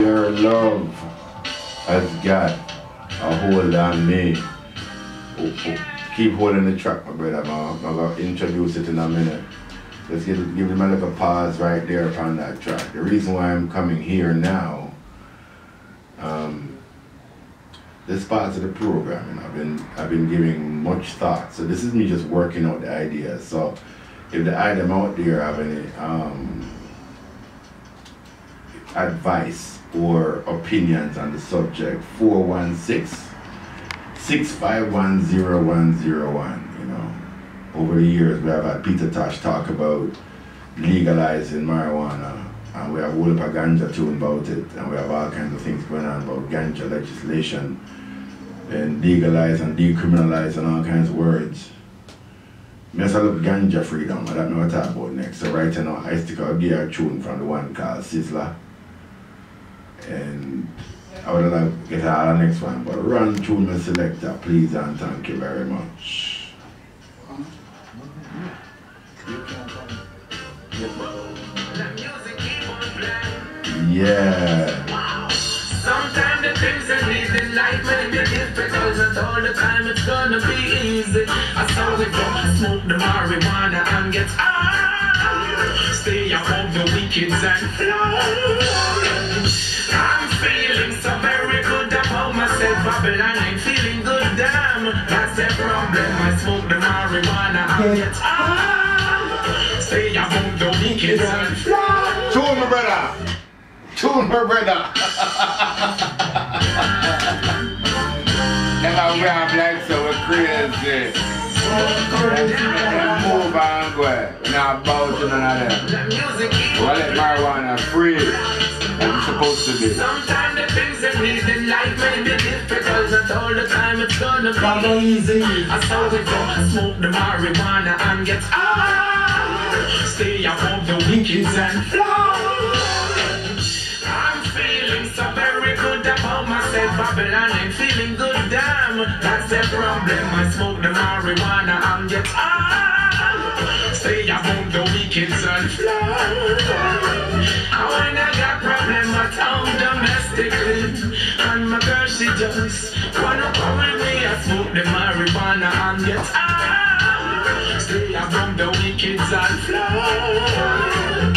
Your love has got a hold on me. Keep holding the track, my brother. I'm going to introduce it in a minute. Let's give him a little pause right there upon that track. The reason why I'm coming here now, this part of the program, I've been giving much thought. So this is me just working out the ideas. So if the item out there have any advice or opinions on the subject, 416-651-0101, you know. Over the years we have had Peter Tosh talk about legalizing marijuana, and we have a whole lot of Ganja too about it, and we have all kinds of things going on about Ganja legislation and legalize and decriminalize and all kinds of words. I look Ganja freedom, I don't know what to talk about next. So right now I stick out a tune from the one called Sizzler. And I would like to get out the next one, but run tune my selector, please and thank you very much. Yeah. Sometimes the things that need in life may be difficult, not all the time it's gonna be easy. I saw we go smoke the marijuana and get high. Stay above the wicked and fly. I'm feeling so very good about myself, Babylon ain't feeling good, damn. That's the problem, I smoke the marijuana and get high. Stay above the wicked and fly. Tune my brother! Tune my brother! And I rap like so we're crazy. And move and go. Now bow to none of them. Well, let marijuana free. It's supposed to be. Sometimes the things that need in life may be difficult, not all the time it's gonna be easy. I saw we go smoke the marijuana and get high. Stay above the wicked and fly. I'm feeling so very good about myself, Babylon ain't feeling good, damn. That's the problem, I smoke the marijuana and get high. Stay above the wicked and fly. When I got problem at home domestically, and my girl she just wanna come with me, I smoke the marijuana and get high. Stay above the wicked and fly.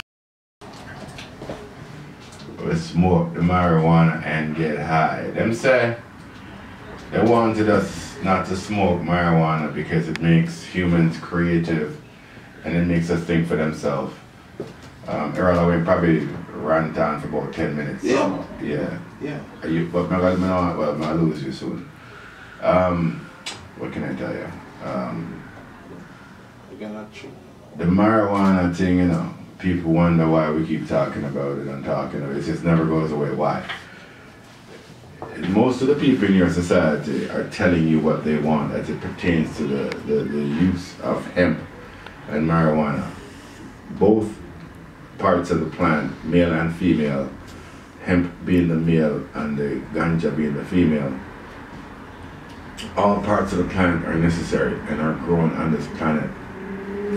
We smoke the marijuana and get high. Them say they wanted us not to smoke marijuana because it makes humans creative and it makes us think for themselves. RRR will probably run down for about 10 minutes. Yeah. Yeah. Yeah. But I lose you soon. What can I tell you? The marijuana thing, you know, people wonder why we keep talking about it and talking about it. It just never goes away. Why? Most of the people in your society are telling you what they want as it pertains to the use of hemp and marijuana. Both parts of the plant, male and female, hemp being the male and the ganja being the female, all parts of the plant are necessary and are grown on this planet.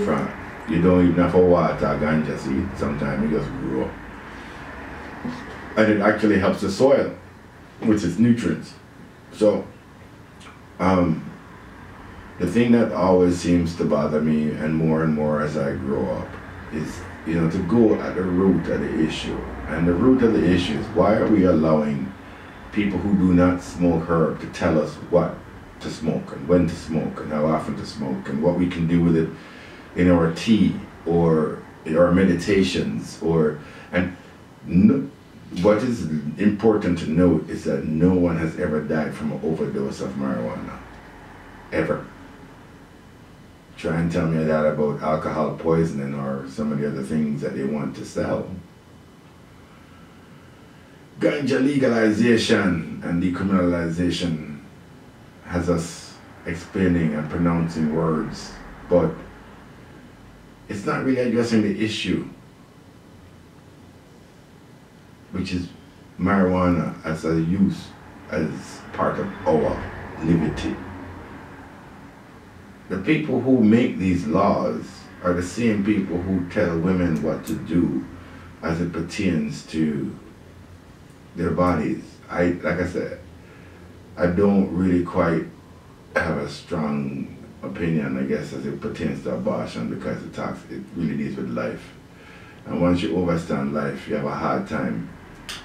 From you don't even have to water ganja seed, sometimes it just grow. And it actually helps the soil, which is nutrients. So, the thing that always seems to bother me and more as I grow up is, you know, to go at the root of the issue. And the root of the issue is, why are we allowing people who do not smoke herb to tell us what to smoke and when to smoke and how often to smoke and what we can do with it in our tea or in our meditations what is important to note is that no one has ever died from an overdose of marijuana. Ever. Try and tell me that about alcohol poisoning or some of the other things that they want to sell. Ganja legalization and decriminalization has us explaining and pronouncing words, but it's not really addressing the issue, which is marijuana as a use, as part of our liberty. The people who make these laws are the same people who tell women what to do as it pertains to their bodies. Like I said, I don't really quite have a strong opinion, I guess, as it pertains to abortion, because it really deals with life. And once you overstand life, you have a hard time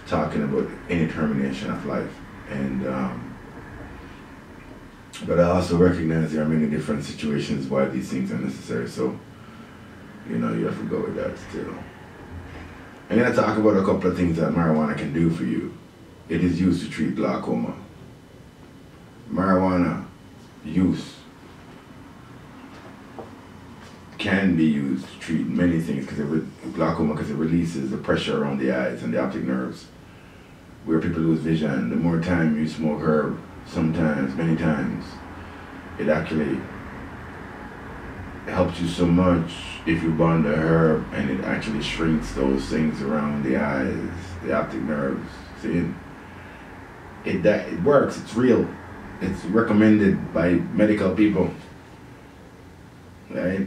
talking about any termination of life. And but I also recognize there are many different situations why these things are necessary. So, you know, you have to go with that still. I'm going to talk about a couple of things that marijuana can do for you. It is used to treat glaucoma. Marijuana use can be used to treat many things, glaucoma, because it releases the pressure around the eyes and the optic nerves, where people lose vision. The more time you smoke herb, sometimes, many times, it actually helps you so much if you burn the herb, and it actually shrinks those things around the eyes, the optic nerves. See, it works. It's real. It's recommended by medical people, right?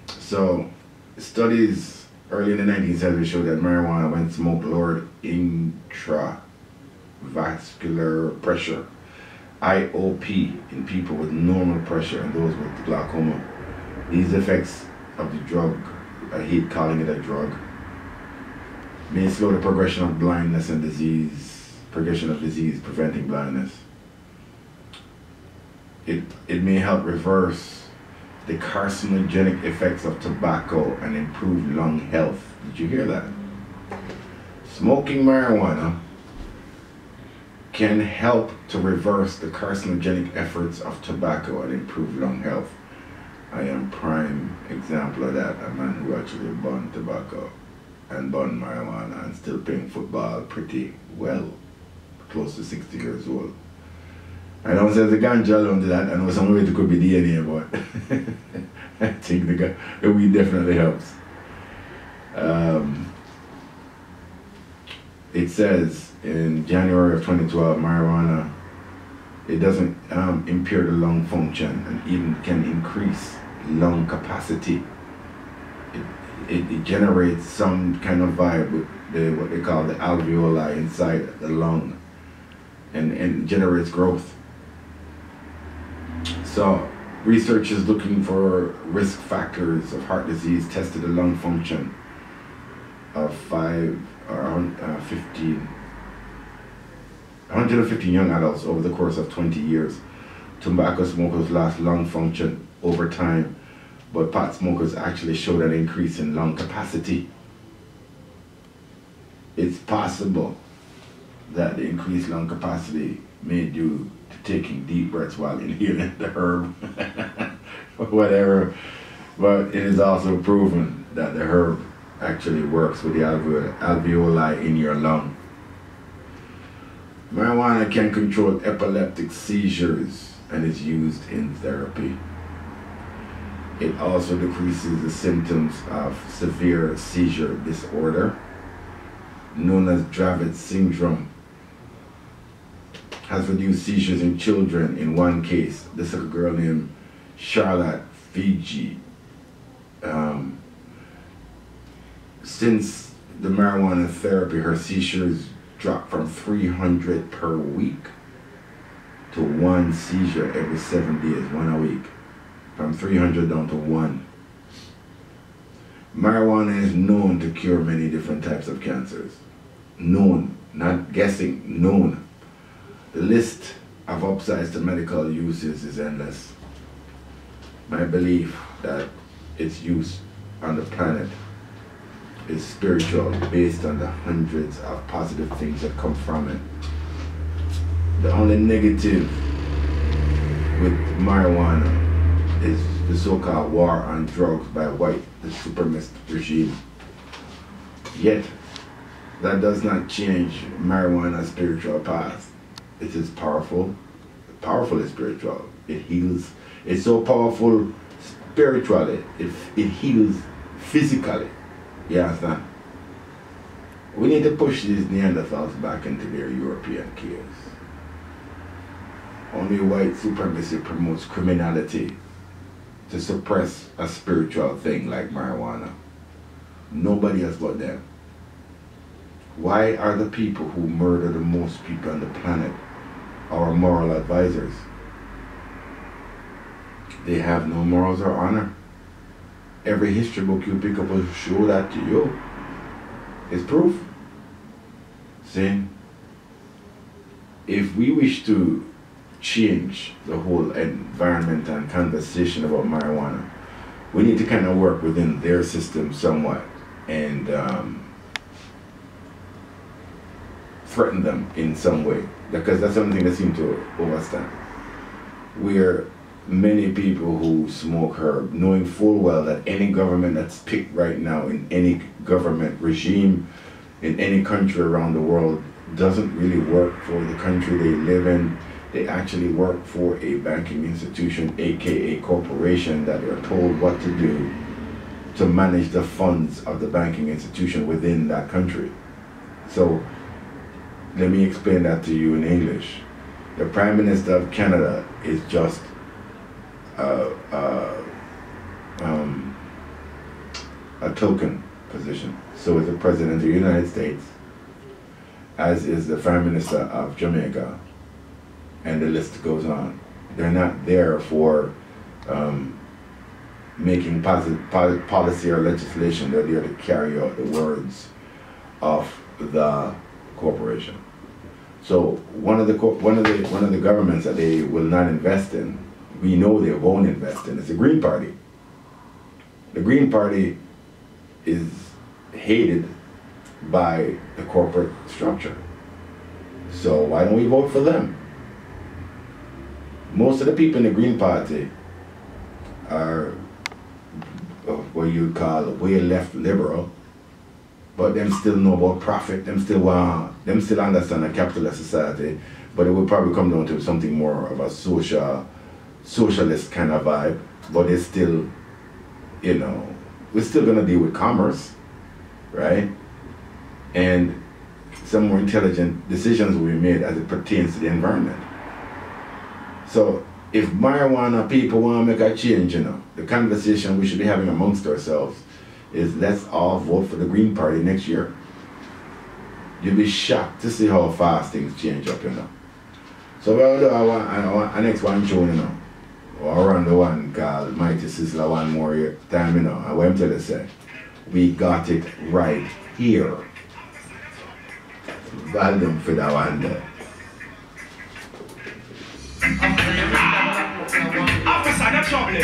So, studies early in the 1970s showed that marijuana, when smoked, lowered intravascular pressure, IOP, in people with normal pressure and those with glaucoma. These effects of the drug, I hate calling it a drug, may slow the progression of blindness and preventing blindness. It may help reverse the carcinogenic effects of tobacco and improve lung health. Did you hear that? Smoking marijuana can help to reverse the carcinogenic efforts of tobacco and improve lung health. I am prime example of that, a man who actually burned tobacco and burned marijuana and still playing football pretty well, close to 60 years old. I don't say the ganja alone to that. I know some of it could be DNA, but I think the weed definitely helps. It says in January of 2012, marijuana, it doesn't impair the lung function and even can increase lung capacity. It generates some kind of vibe with what they call the alveoli inside the lung, and generates growth. So, researchers looking for risk factors of heart disease tested the lung function of 150 young adults over the course of 20 years. Tobacco smokers lost lung function over time, but pot smokers actually showed an increase in lung capacity. It's possible that the increased lung capacity may due to taking deep breaths while inhaling the herb, or whatever, but it is also proven that the herb actually works with the alveoli in your lung. Marijuana can control epileptic seizures and is used in therapy. It also decreases the symptoms of severe seizure disorder, known as Dravet syndrome. Has reduced seizures in children in one case. This is a girl named Charlotte Fiji. Since the marijuana therapy, her seizures dropped from 300 per week to 1 seizure every 7 days, 1 a week. From 300 down to 1. Marijuana is known to cure many different types of cancers. Known, not guessing, known. The list of upsides to medical uses is endless. My belief that its use on the planet is spiritual, based on the hundreds of positive things that come from it. The only negative with marijuana is the so-called war on drugs by the supremacist regime. Yet, that does not change marijuana's spiritual path. It is powerful. Powerful is spiritual. It heals. It's so powerful spiritually. It heals physically. You understand? We need to push these Neanderthals back into their European caves. Only white supremacy promotes criminality to suppress a spiritual thing like marijuana. Nobody else but them. Why are the people who murder the most people on the planet our moral advisors? They have no morals or honor. Every history book you pick up will show that to you. It's proof. See, if we wish to change the whole environment and conversation about marijuana, we need to kind of work within their system somewhat and threaten them in some way, because that's something they seem to overstand. Where many people who smoke herb, knowing full well that any government that's picked right now in any government regime in any country around the world doesn't really work for the country they live in. They actually work for a banking institution, aka corporation, that are told what to do to manage the funds of the banking institution within that country. So let me explain that to you in English. The Prime Minister of Canada is just a token position. So is the President of the United States, as is the Prime Minister of Jamaica, and the list goes on. They're not there for making policy or legislation. They're there to carry out the words of the corporation. So one of the governments that they will not invest in, we know they won't invest in, is the Green Party. The Green Party is hated by the corporate structure. So why don't we vote for them? Most of the people in the Green Party are what you call way left liberal, but them still know about profit, them still understand a capitalist society, but it will probably come down to something more of a socialist kind of vibe, but it's still, you know, we're still gonna deal with commerce, right? And some more intelligent decisions will be made as it pertains to the environment. So if marijuana people want to make a change, you know, the conversation we should be having amongst ourselves is let's all vote for the Green Party next year. You'll be shocked to see how fast things change up, you know. So what I'll do, I want next one show, you know, or around the one called Mighty Sizzler one more time, you know, and what I'm telling you, say, we got it right here. Volume for that one there. Officer, no trouble. I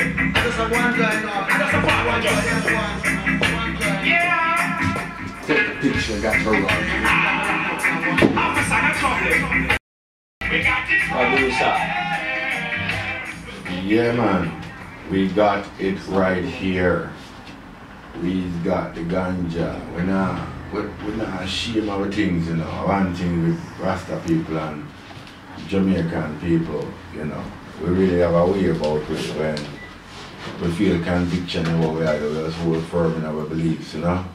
just have one guy now. I just have one guy. Yeah. Take the picture, got to run. Officer, no trouble. We got this. I'll do that. Yeah, man. We got it right here. We got the ganja. We're not ashamed of things, you know. One thing with Rasta people and Jamaican people, you know. We really have a way about it when we feel conviction in what we are, we just hold firm in our beliefs, you know.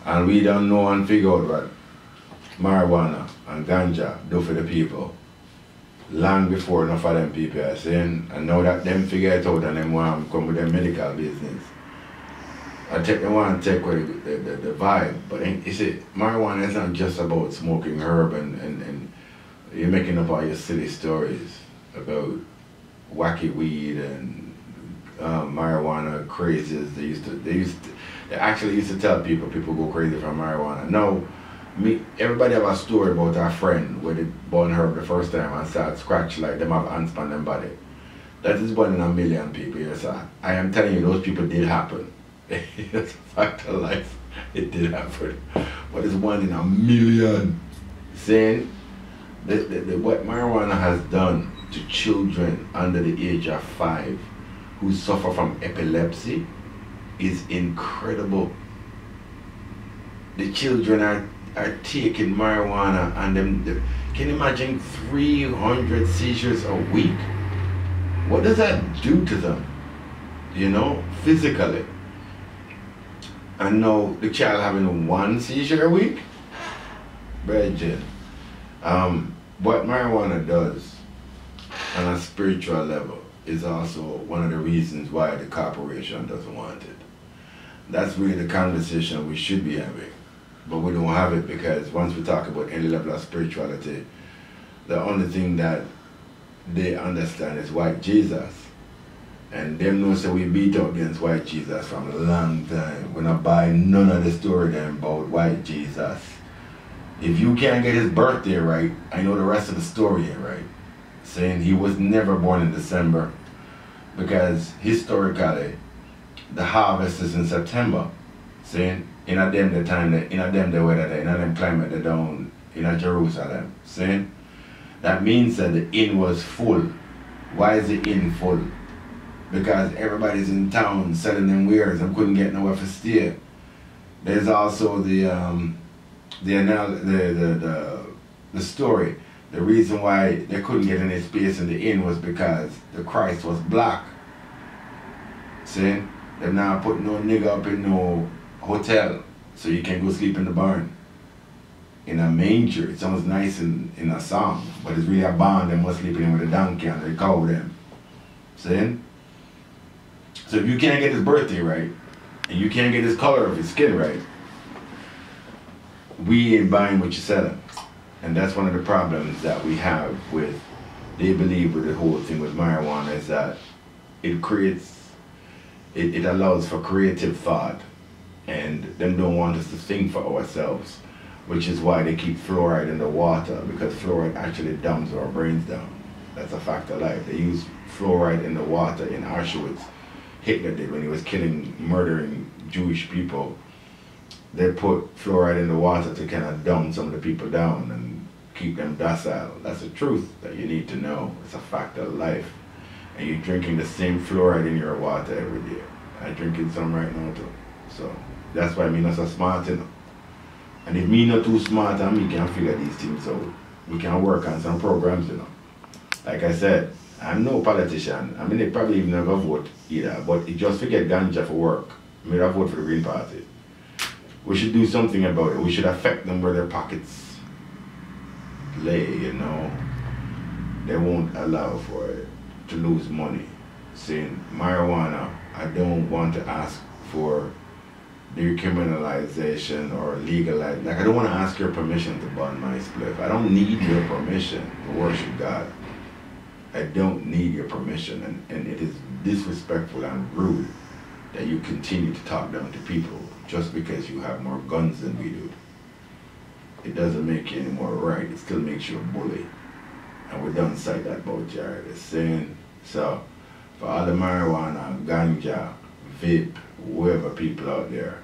And we don't know and figure out what marijuana and ganja do for the people long before enough of them people are saying, and now that them figure it out and them want to come with their medical business. They want to take away the vibe, but you see, marijuana is not just about smoking herb and you're making up all your silly stories about wacky weed and marijuana crazes. They actually used to tell people go crazy from marijuana. No, everybody have a story about a friend where they bought herb the first time and start scratch like them have ants on them body. That is 1 in a million people, yes sir. I am telling you, those people did happen. It's a fact of life. It did happen. But it's 1 in a million. Saying what marijuana has done to children under the age of 5 who suffer from epilepsy is incredible. The children are taking marijuana and can you imagine 300 seizures a week? What does that do to them? You know, physically. And now the child having 1 seizure a week? Bridget. What marijuana does on a spiritual level is also one of the reasons why the corporation doesn't want it. That's really the conversation we should be having. but we don't have it because once we talk about any level of spirituality, the only thing that they understand is white Jesus. And them know so we beat up against white Jesus from a long time. We not buy none of the story them about white Jesus. If you can't get his birthday right, I know the rest of the story ain't right. Saying he was never born in December because historically the harvest is in September. Saying in a them the time that in a them the weather there, in a them climate they down in a Jerusalem. Saying that means that the inn was full. Why is the inn full? Because everybody's in town selling them wares and couldn't get nowhere to stay. There's also the story. The reason why they couldn't get any space in the inn was because the Christ was black. See? They're now putting no nigga up in no hotel so you can go sleep in the barn. In a manger. It sounds nice in a song, but it's really a barn. They must sleep in with a donkey and the cow them. See? So if you can't get his birthday right, and you can't get his color of his skin right, we ain't buying what you're selling. And that's one of the problems that we have with, they believe with the whole thing with marijuana is that it creates, it allows for creative thought, and them don't want us to think for ourselves, which is why they keep fluoride in the water, because fluoride actually dumbs our brains down. That's a fact of life. They use fluoride in the water in Auschwitz. Hitler did when he was murdering Jewish people. They put fluoride in the water to kind of dumb some of the people down and keep them docile. That's the truth that you need to know. It's a fact of life. And you're drinking the same fluoride in your water every day. I'm drinking some right now too. So that's why I'm not so smart, you know. And if me not too smart and me can figure these things out, we can work on some programs, you know. Like I said, I'm no politician. I mean, they probably even never vote either, but it just forget ganja for work. I mean, I vote for the Green Party. We should do something about it. We should affect them where their pockets lay, you know. They won't allow for it to lose money. Saying marijuana, I don't want to ask for decriminalization or legalize. Like, I don't want to ask your permission to burn my spliff. I don't need your permission to worship God. I don't need your permission, and it is disrespectful and rude that you continue to talk down to people just because you have more guns than we do. It doesn't make you any more right, it still makes you a bully. And we don't cite that about Jared. It's saying, so, for all the marijuana, ganja, vape, whoever people out there,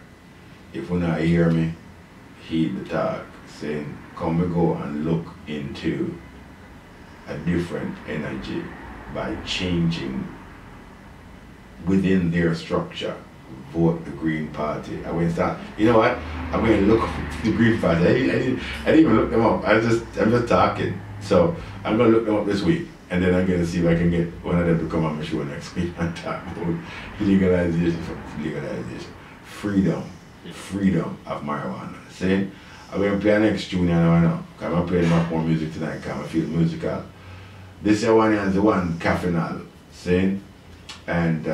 if you not hear me, heed the talk, saying, come and go and look into a different energy by changing within their structure. Vote the Green Party. I went start, you know what? I'm going to look up the Green Party. I didn't even look them up. I'm just talking. So I'm going to look them up this week, and then I'm going to see if I can get one of them to come on my show next week and talk about legalization, freedom of marijuana. See? I'm going to play next tune now, I know. I'm going to play much more music tonight because I feel musical. This one is the one, Caffinal. See? And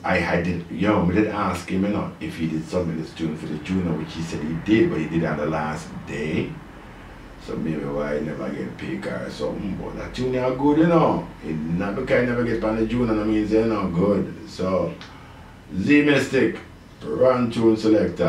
I did ask him, you know, if he did submit this tune for the junior, which he said he did, but he did on the last day. So maybe why he never get paid or something, but that junior good, you know. It not because he never get on the junior, that means they're not good. So Z Mystic, run tune selector.